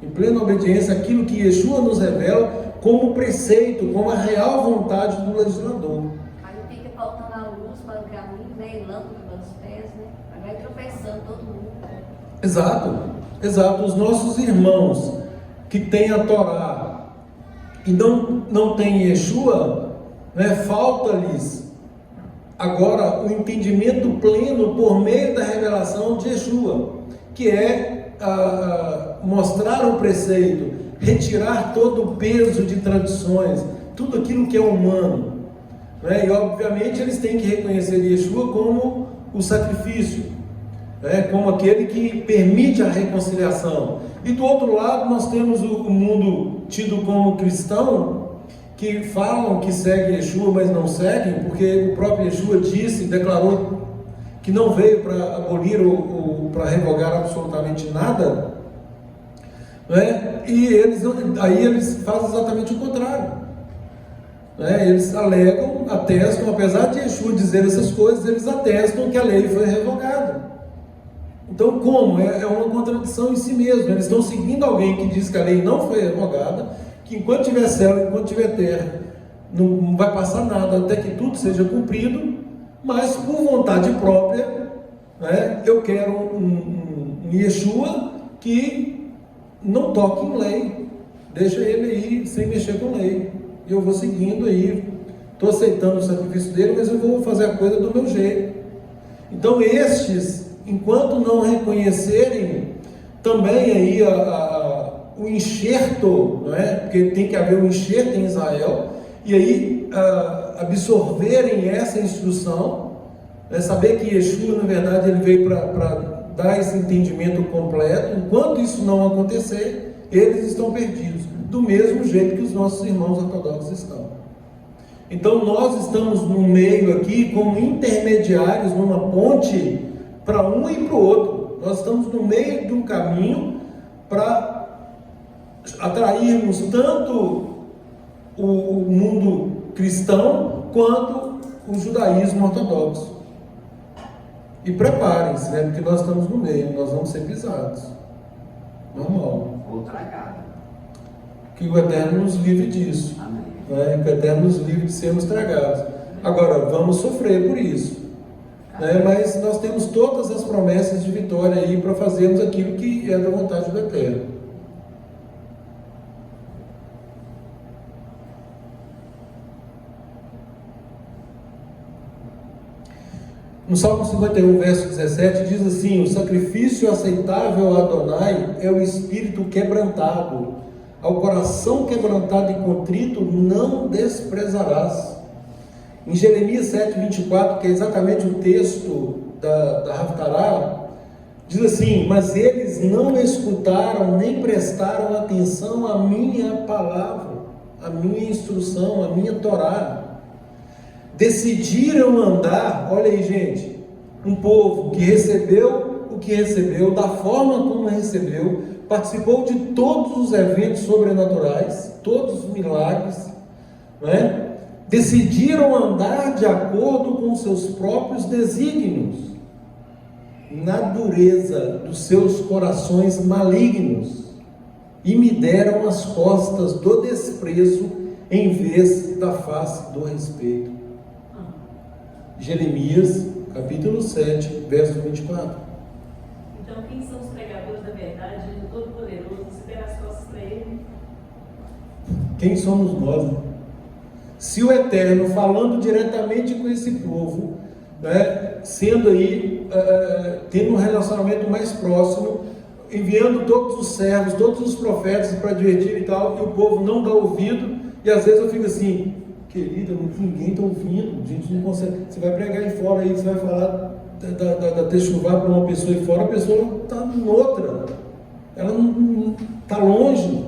Em plena obediência àquilo que Yeshua nos revela como preceito, como a real vontade do legislador. Aí fica faltando a luz para o caminho, né? E lâmpada para os pés, né? Aí vai tropeçando todo mundo. Exato, exato. Os nossos irmãos que têm a Torá e não têm Yeshua, né, falta-lhes agora o entendimento pleno por meio da revelação de Yeshua, que é mostrar o preceito, retirar todo o peso de tradições, tudo aquilo que é humano, né? E obviamente eles têm que reconhecer Yeshua como o sacrifício, né? Como aquele que permite a reconciliação. E do outro lado nós temos o mundo tido como cristão, que falam que seguem Yeshua, mas não seguem, porque o próprio Yeshua disse, declarou que não veio para abolir ou para revogar absolutamente nada, né? E aí eles fazem exatamente o contrário, né? Eles alegam, atestam, apesar de Yeshua dizer essas coisas, eles atestam que a lei foi revogada. Então, como? É uma contradição em si mesmo. Eles estão seguindo alguém que diz que a lei não foi revogada, que enquanto tiver céu, enquanto tiver terra, não vai passar nada até que tudo seja cumprido, mas por vontade própria, né, eu quero um Yeshua que não toque em lei, deixa ele aí sem mexer com lei, e eu vou seguindo aí, estou aceitando o sacrifício dele, mas eu vou fazer a coisa do meu jeito. Então estes, enquanto não reconhecerem também aí o enxerto, não é? Porque tem que haver um enxerto em Israel, e aí absorverem essa instrução, né? Saber que Yeshua, na verdade, ele veio para dar esse entendimento completo. Enquanto isso não acontecer, eles estão perdidos, do mesmo jeito que os nossos irmãos ortodoxos estão. Então nós estamos no meio aqui como intermediários, numa ponte para um e para o outro. Nós estamos no meio de um caminho para atrairmos tanto o mundo cristão quanto o judaísmo ortodoxo. E preparem-se, né? Porque nós estamos no meio, nós vamos ser pisados. Normal. Ou tragado. Que o Eterno nos livre disso. Amém. Né? Que o Eterno nos livre de sermos tragados. Agora, vamos sofrer por isso. Né? Mas nós temos todas as promessas de vitória aí para fazermos aquilo que é da vontade do Eterno. No Salmo 51, verso 17, diz assim: o sacrifício aceitável a Adonai é o espírito quebrantado, ao coração quebrantado e contrito não desprezarás. Em Jeremias 7,24, que é exatamente o texto da Haftarah, diz assim: mas eles não escutaram nem prestaram atenção à minha palavra, à minha instrução, à minha Torá. Decidiram andar, olha aí, gente, um povo que recebeu o que recebeu, da forma como recebeu, participou de todos os eventos sobrenaturais, todos os milagres, né? Decidiram andar de acordo com seus próprios desígnios, na dureza dos seus corações malignos, e me deram as costas do desprezo em vez da face do respeito. Jeremias, capítulo 7, verso 24. Então, quem são os pregadores da verdade, do Todo-Poderoso, se der as costas para ele? Quem somos nós, né? Se o Eterno, falando diretamente com esse povo, né, sendo aí, tendo um relacionamento mais próximo, enviando todos os servos, todos os profetas para advertir e tal, e o povo não dá ouvido, e às vezes eu fico assim, querida, ninguém está ouvindo, a gente não consegue. Você vai pregar aí fora, aí você vai falar da Techuvá para uma pessoa aí fora, a pessoa está em outra, ela não está longe.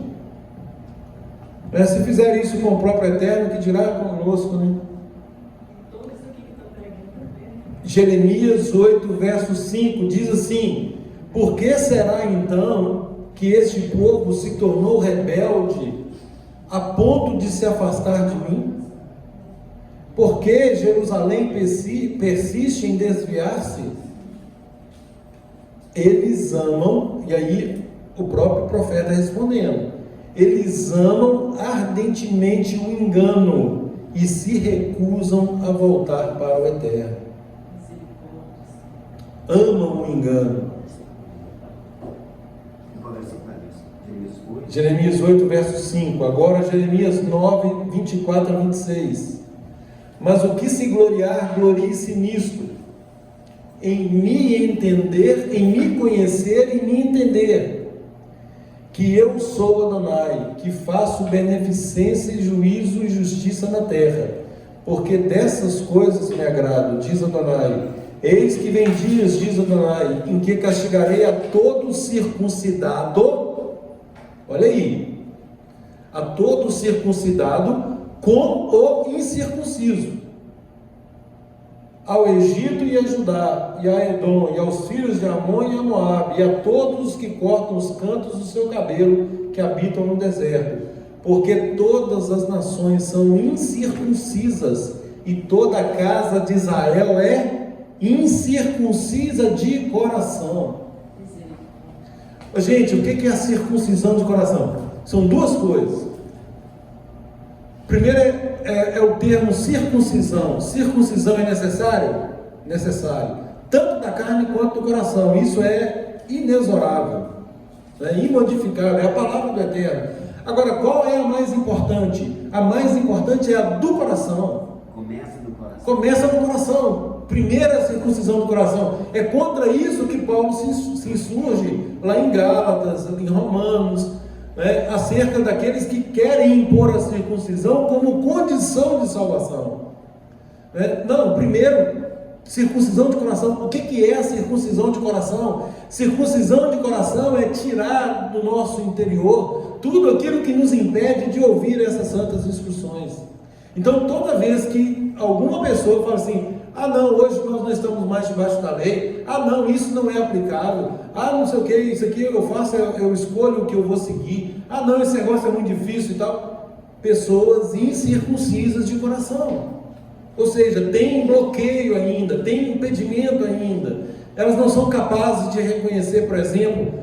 Se fizer isso com o próprio Eterno, que dirá conosco, né? Todos aqui que estão pregando também. Jeremias 8, verso 5, diz assim: por que será então que este povo se tornou rebelde a ponto de se afastar de mim? Por que Jerusalém persiste em desviar-se? Eles amam, e aí o próprio profeta respondendo, eles amam ardentemente o engano e se recusam a voltar para o Eterno. Amam o engano. Jeremias 8, verso 5. Agora Jeremias 9, 24 a 26. Mas o que se gloriar, glorie-se nisto, em me entender, em me conhecer e me entender, que eu sou Adonai, que faço beneficência e juízo e justiça na terra, porque dessas coisas me agrado, diz Adonai. Eis que vem dias, diz Adonai, em que castigarei a todo circuncidado, olha aí, a todo circuncidado com o incircunciso, ao Egito e a Judá, e a Edom, e aos filhos de Amon e a Moabe, e a todos os que cortam os cantos do seu cabelo, que habitam no deserto, porque todas as nações são incircuncisas, e toda a casa de Israel é incircuncisa de coração. Gente, o que é a circuncisão de coração? São duas coisas. Primeiro é o termo circuncisão. Circuncisão é necessário? Necessário. Tanto da carne quanto do coração. Isso é inexorável, é imodificável, é a palavra do Eterno. Agora, qual é a mais importante? A mais importante é a do coração. Começa no coração. Primeira circuncisão do coração. É contra isso que Paulo se insurge lá em Gálatas, em Romanos, acerca daqueles que querem impor a circuncisão como condição de salvação. Não, primeiro, circuncisão de coração. O que é a circuncisão de coração? Circuncisão de coração é tirar do nosso interior tudo aquilo que nos impede de ouvir essas santas instruções. Então, toda vez que alguma pessoa fala assim, não, hoje nós não estamos mais debaixo da lei, não, isso não é aplicável, não sei o que, isso aqui eu faço, eu escolho o que eu vou seguir, não, esse negócio é muito difícil e tal. Pessoas incircuncisas de coração, ou seja, tem bloqueio ainda, tem impedimento ainda, elas não são capazes de reconhecer, por exemplo,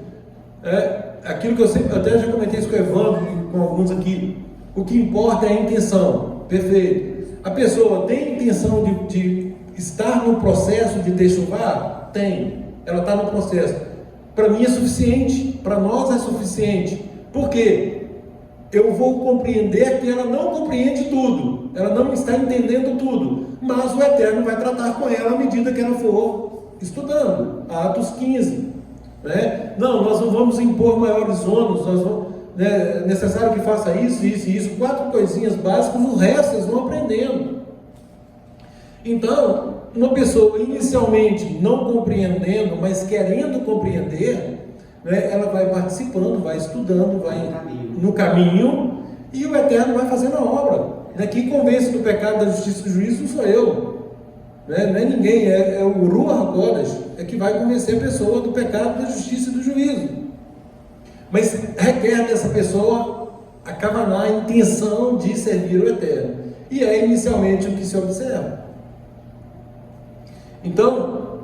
aquilo que eu sempre, até já comentei isso com o Evandro e com alguns aqui, o que importa é a intenção, perfeito. A pessoa tem intenção de estar no processo de Techuvá? Tem, ela está no processo. Para mim é suficiente, para nós é suficiente. Por quê? Eu vou compreender que ela não compreende tudo, ela não está entendendo tudo, mas o Eterno vai tratar com ela à medida que ela for estudando. Atos 15. Não, nós não vamos impor maiores ônus, nós vamos, é necessário que faça isso, isso e isso, 4 coisinhas básicas, o resto eles vão aprendendo. Então, uma pessoa inicialmente não compreendendo, mas querendo compreender, ela vai participando, vai estudando, vai no caminho, e o Eterno vai fazendo a obra. Quem convence do pecado, da justiça e do juízo não sou eu, não é ninguém, é o Ruach HaKodesh, que vai convencer a pessoa do pecado, da justiça e do juízo. Mas requer dessa pessoa a kavaná, a intenção de servir o Eterno. E é inicialmente o que se observa. Então,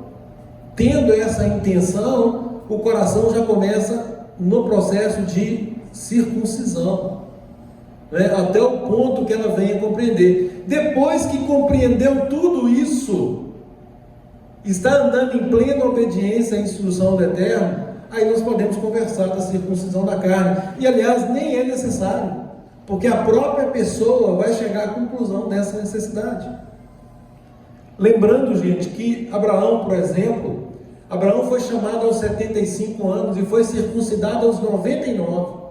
tendo essa intenção, o coração já começa no processo de circuncisão, né? Até o ponto que ela venha compreender. Depois que compreendeu tudo isso, está andando em plena obediência à instrução do Eterno, aí nós podemos conversar da circuncisão da carne. E aliás, nem é necessário, porque a própria pessoa vai chegar à conclusão dessa necessidade. Lembrando, gente, que Abraão, por exemplo, Abraão foi chamado aos 75 anos e foi circuncidado aos 99.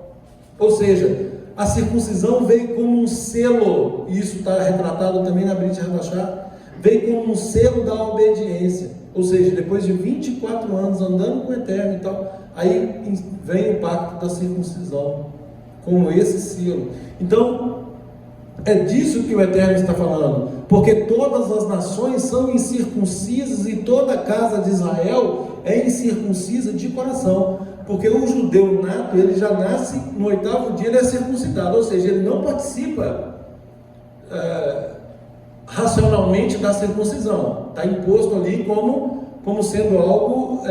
Ou seja, a circuncisão veio como um selo, e isso está retratado também na Brit Hadashah, veio como um selo da obediência. Ou seja, depois de 24 anos andando com o Eterno e tal, aí vem o pacto da circuncisão, como esse selo. Então, é disso que o Eterno está falando, porque todas as nações são incircuncisas e toda a casa de Israel é incircuncisa de coração, porque o judeu nato, ele já nasce no 8º dia, ele é circuncidado, ou seja, ele não participa racionalmente da circuncisão, está imposto ali como sendo algo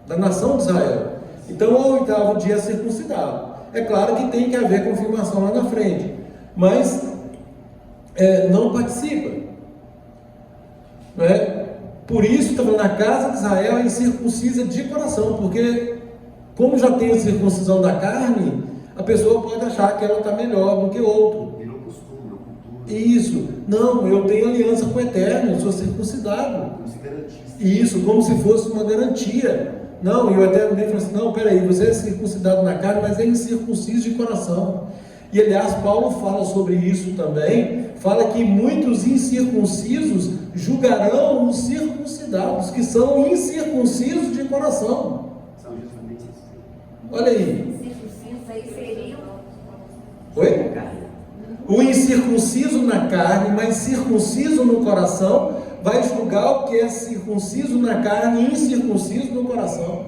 da nação de Israel. Então, ao 8º dia é circuncidado. É claro que tem que haver confirmação lá na frente, mas não participa, né? Por isso, está falando, a casa de Israel é incircuncisa de coração, porque como já tem a circuncisão da carne, a pessoa pode achar que ela está melhor do que outro. Virou costume, cultura. Isso, não, eu tenho aliança com o Eterno, eu sou circuncidado. Como se garantisse. Isso, como se fosse uma garantia. Não, e o Eterno vem e fala assim, não, peraí, você é circuncidado na carne, mas é incircunciso de coração. E aliás, Paulo fala sobre isso também, fala que muitos incircuncisos julgarão os circuncidados, que são incircuncisos de coração. São justamente isso. Olha aí. Circuncisos aí seriam. Oi? O incircunciso na carne, mas circunciso no coração, vai julgar o que é circunciso na carne e incircunciso no coração.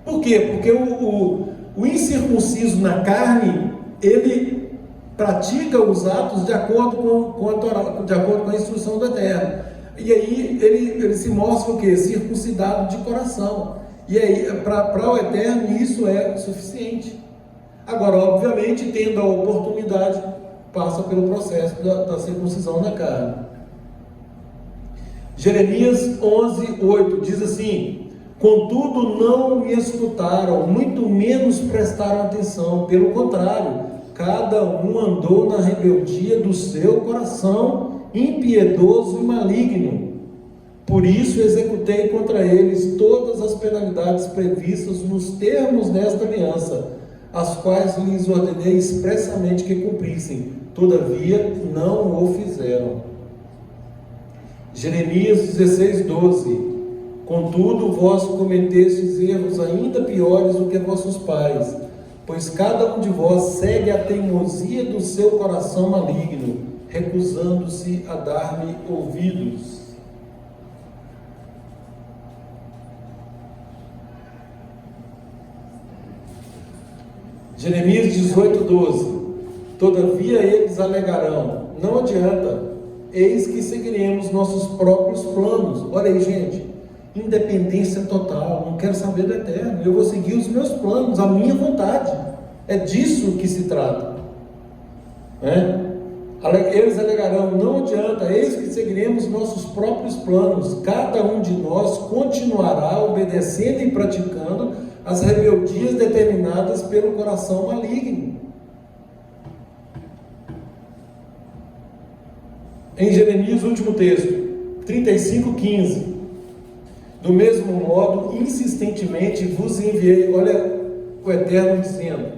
Por quê? Porque o incircunciso na carne, ele pratica os atos de acordo com a Torá, de acordo com a instrução do Eterno. E aí ele se mostra o quê? Circuncidado de coração. E aí, para o Eterno, isso é suficiente. Agora, obviamente, tendo a oportunidade, passa pelo processo da circuncisão da carne. Jeremias 11:8 diz assim: contudo não me escutaram, muito menos prestaram atenção, pelo contrário, cada um andou na rebeldia do seu coração, impiedoso e maligno. Por isso executei contra eles todas as penalidades previstas nos termos desta aliança, as quais lhes ordenei expressamente que cumprissem, todavia não o fizeram. Jeremias 16:12 contudo vós cometestes erros ainda piores do que vossos pais, pois cada um de vós segue a teimosia do seu coração maligno, recusando-se a dar-me ouvidos. Jeremias 18:12 todavia eles alegarão, não adianta, eis que seguiremos nossos próprios planos. Olha aí, gente, independência total, não quero saber do Eterno, eu vou seguir os meus planos, a minha vontade, é disso que se trata, né? Eles alegarão, não adianta, eis que seguiremos nossos próprios planos, cada um de nós continuará obedecendo e praticando as rebeldias determinadas pelo coração maligno. Em Jeremias, último texto, 35:15 do mesmo modo, insistentemente vos enviei, olha o Eterno dizendo,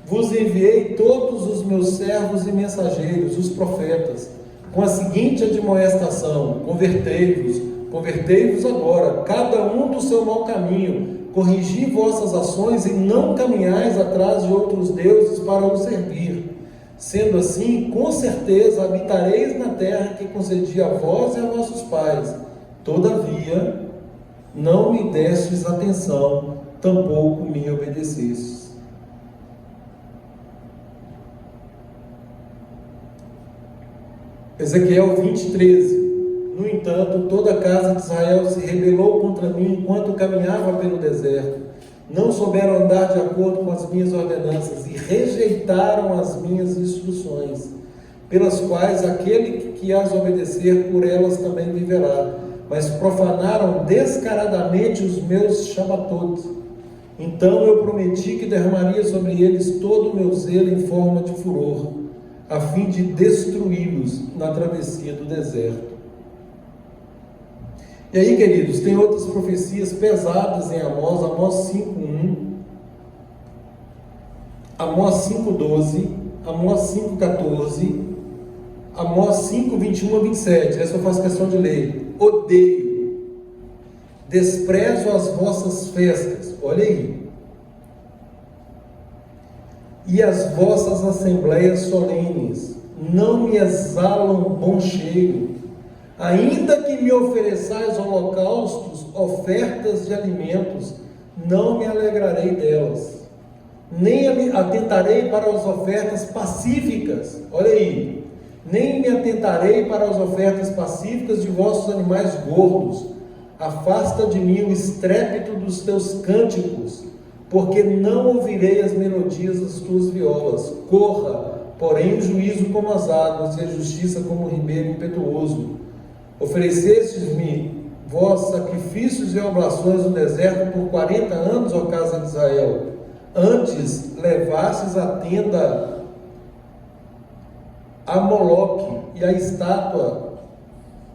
vos enviei todos os meus servos e mensageiros, os profetas, com a seguinte admoestação: convertei-vos agora, cada um do seu mau caminho, corrigi vossas ações e não caminhais atrás de outros deuses para os servir. Sendo assim, com certeza habitareis na terra que concedi a vós e a vossos pais. Todavia, não me destes atenção, tampouco me obedecestes. Ezequiel 20:13. No entanto, toda a casa de Israel se rebelou contra mim enquanto caminhava pelo deserto. Não souberam andar de acordo com as minhas ordenanças e rejeitaram as minhas instruções, pelas quais aquele que as obedecer por elas também viverá. Mas profanaram descaradamente os meus Shabatot. Então eu prometi que derramaria sobre eles todo o meu zelo em forma de furor, a fim de destruí-los na travessia do deserto. E aí, queridos, tem outras profecias pesadas em Amós, Amós 5:1, Amós 5:12, Amós 5:14, Amós 5:21-27. Essa eu faço questão de ler. Odeio, desprezo as vossas festas, olha aí, e as vossas assembleias solenes, não me exalam bom cheiro. Ainda que me ofereçais holocaustos, ofertas de alimentos, não me alegrarei delas, nem atentarei para as ofertas pacíficas, olha aí, nem me atentarei para as ofertas pacíficas de vossos animais gordos. Afasta de mim o estrépito dos teus cânticos, porque não ouvirei as melodias das tuas violas. Corra, porém, o juízo como as águas e a justiça como o ribeiro impetuoso. Oferecestes-me vós sacrifícios e oblações no deserto por 40 anos, ó casa de Israel. Antes levastes a tenda a Moloque e a estátua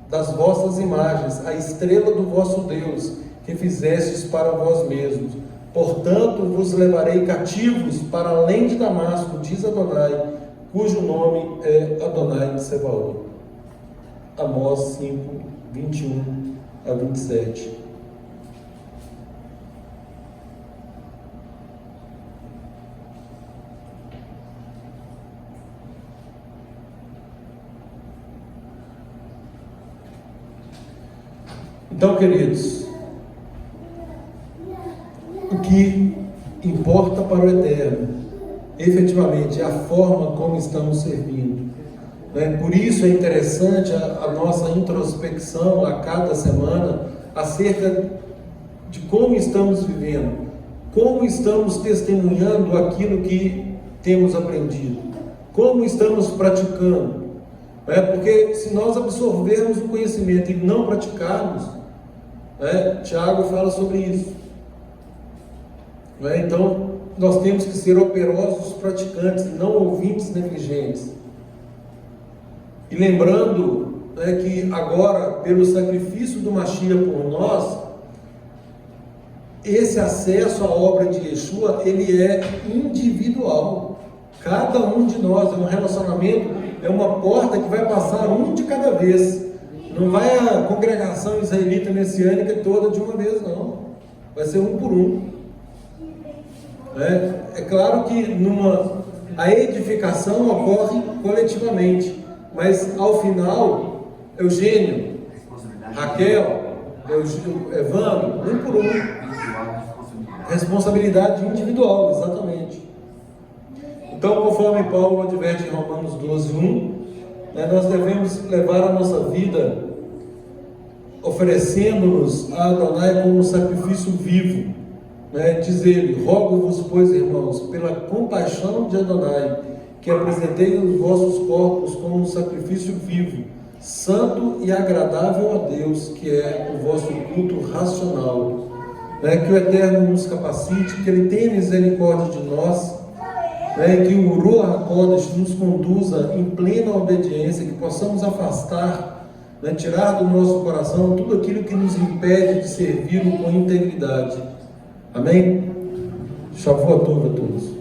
das vossas imagens, a estrela do vosso Deus, que fizestes para vós mesmos. Portanto, vos levarei cativos para além de Damasco, diz Adonai, cujo nome é Adonai de Sebaot. Amós 5:21-27. Então, queridos, o que importa para o Eterno, efetivamente, é a forma como estamos servindo. Por isso é interessante a nossa introspecção a cada semana acerca de como estamos vivendo, como estamos testemunhando aquilo que temos aprendido, como estamos praticando. Porque se nós absorvermos o conhecimento e não praticarmos, Tiago fala sobre isso. Então, nós temos que ser operosos praticantes, não ouvintes negligentes. E lembrando que agora, pelo sacrifício do Mashiach por nós, esse acesso à obra de Yeshua, ele é individual. Cada um de nós, é um relacionamento, é uma porta que vai passar um de cada vez. Não vai a congregação israelita messiânica toda de uma vez, não. Vai ser um por um. É claro que a edificação ocorre coletivamente, mas ao final, Eugênio, Raquel, Evandro, um por um. Responsabilidade individual, exatamente. Então, conforme Paulo adverte em Romanos 12:1, nós devemos levar a nossa vida oferecendo-nos a Adonai como um sacrifício vivo. Diz ele: rogo-vos, pois, irmãos, pela compaixão de Adonai, que apresentei os vossos corpos como um sacrifício vivo, santo e agradável a Deus, que é o vosso culto racional. Que o Eterno nos capacite, que Ele tenha misericórdia de nós, que o Ruach HaKodesh nos conduza em plena obediência, que possamos afastar, tirar do nosso coração tudo aquilo que nos impede de servi-lo com integridade. Amém? Shavuot Tov a todos.